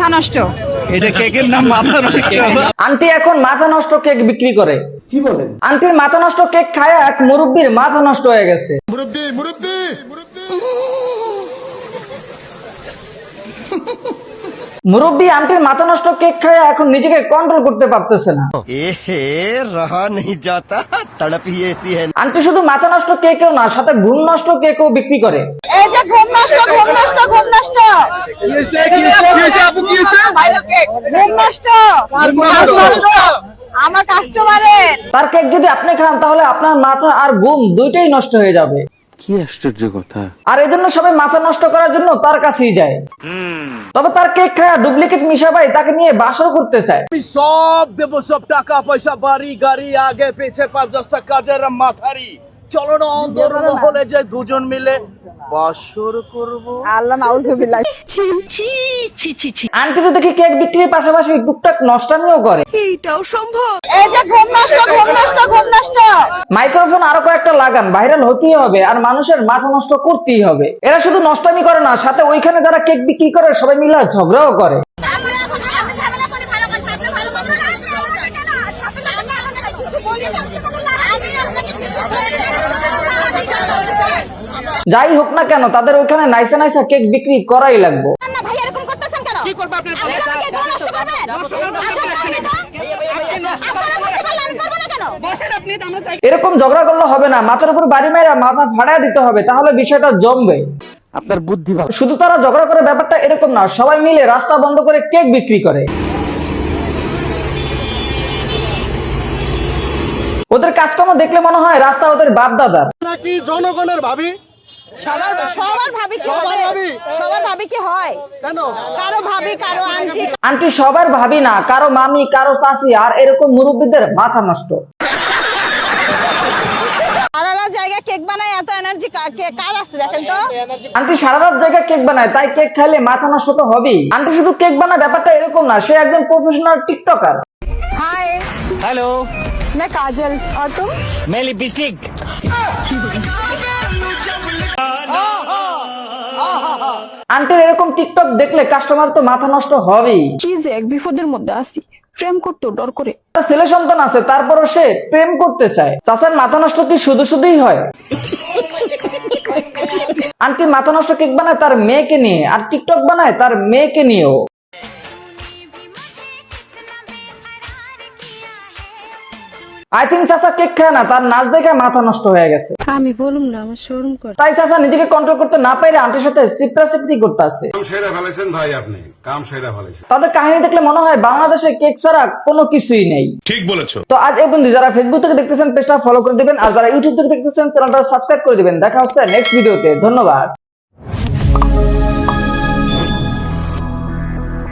মাথা নষ্ট। এটা কেকের নাম মাথা নষ্ট। আন্টি এখন মাথা নষ্ট কেক বিক্রি করে। কি বলেন? আন্টির মাথা নষ্ট কেক খায় এক মুরব্বির মাথা নষ্ট হয়ে গেছে। মুরব্বি আন্টির মাথা নষ্ট কেক খায় এখন নিজেকে কন্ট্রোল করতে পারতেছে না। रहा नहीं जाता तड़प ही ऐसी है। আন্টি শুধু মাথা নষ্ট কেকও না, সাথে ঘুম নষ্ট কেকও বিক্রি করে। এই যে ঘুম নষ্ট, ঘুম নষ্ট, ঘুম নষ্ট, ঘুম নষ্ট, আমার কাস্টমারের। তার কেক যদি আপনি খান তাহলে আপনার মাথা আর ঘুম দুইটাই নষ্ট হয়ে যাবে। কি আশ্চর্য কথা। আর এই জন্য সবাই মাথা নষ্ট করার জন্য তার কাছেই যায়। তবে তার কেক খায় ডুপ্লিকেট মিশা ভাই তাকে নিয়ে বাসর করতে চায়। সব দেবো, সব টাকা পয়সা, বাড়ি গাড়ি, আগে পেছে ৫-১০টা কাজের মাথারি। চলো না অন্দর মহলে যে দুজন মিলে বাসর করব। আল্লাহ নাউজুবিল্লাহ। আন্টি তো দেখি কেক বিক্রির পাশাপাশি টুকটাক নষ্টামিও করে। এইটাও সম্ভব। এই যে ঘুম নষ্ট, ঘুম নষ্ট, ঘুম নষ্ট। মাইক্রোফোন আরো কয়েকটা লাগান, ভাইরাল হতেই হবে আর মানুষের মাথা নষ্ট করতেই হবে। এরা শুধু নষ্টামি করে না, সাথে ওইখানে যারা কেক বিক্রি করে সবাই মিলে ঝগড়াও করে। যাই হোক না কেন তাদের ওইখানে নাইসা নাইসা কেক বিক্রি করাই লাগবে। ভাই এরকম করতেছেন কেন? কি করব আপনি? আপনি আমাকে ঘুম নষ্ট করবেন? এরকম ঝগড়া করলে হবে না, মাথার উপর বাড়ি মেরে মাথা ফাড়ায় দিতে হবে, তাহলে বিষয়টা জমবে। আপনার বুদ্ধি ভালো। শুধু তারা ঝগড়া করে ব্যাপারটা এরকম না, সবাই মিলে রাস্তা বন্ধ করে কেক বিক্রি করে। ওদের কাজকর্ম দেখলে মনে হয় রাস্তা ওদের বাপ দাদার নাকি জনগণের ভাবি। সবার ভাবি কি হবে? সবার ভাবি কি হয়? কেন? কারো ভাবি, কারো আন্টি। আন্টি সবার ভাবি না, কারো মামি, কারো চাচি, আর এরকম মুরব্বীদের মাথা নষ্ট। সারা জায়গা কেক বানায়, এত এনার্জি কার আছে দেখেন তো? আন্টি সারা রাত জায়গায় কেক বানায়, তাই কেক খাইলে মাথা নষ্ট তো হবেই। আন্টি শুধু কেক বানায় ব্যাপারটা এরকম না, সে একজন প্রফেশনাল টিকটকার। हाय हेलो, मैं काजल और तुम? मैं लिपस्टिक। আন্টির এরকম টিকটক দেখলে কাস্টমার তো মাথা নষ্ট হবেই। চিজে এক বিপদের মধ্যে আসি, প্রেম করতেও ডর করে। তার ছেলে সন্তান আছে, তারপরও সে প্রেম করতে চায়। চাচার মাথা নষ্ট কি শুধু শুধুই হয়? আন্টি মাথা নষ্ট কেক বানায় তার মেয়েকে নিয়ে, আর টিকটক বানায় তার মেয়েকে নিয়েও। আই থিঙ্ক চাচা কেক খায় না, তার নাচ দেখে মাথা নষ্ট হয়ে গেছে। আমি বলুম না, আমার শরম করে। তাই চাচা নিজেকে কন্ট্রোল করতে না পারে আন্টির সাথে চিপড়াচিপড়ি করতে আছে। কাম সেরা ফেলেছেন ভাই, আপনি কাম সেরা ফেলেছেন। তাদের কাহিনী দেখলে মনে হয় বাংলাদেশে কেক ছাড়া কোনো কিছুই নেই। ঠিক বলেছো। তো আজ এই বন্ধু যারা ফেসবুক থেকে দেখতেছেন পেজটা ফলো করে দিবেন, আর যারা ইউটিউব থেকে দেখতেছেন চ্যানেলটা সাবস্ক্রাইব করে দিবেন। দেখা হচ্ছে নেক্সট ভিডিওতে। ধন্যবাদ।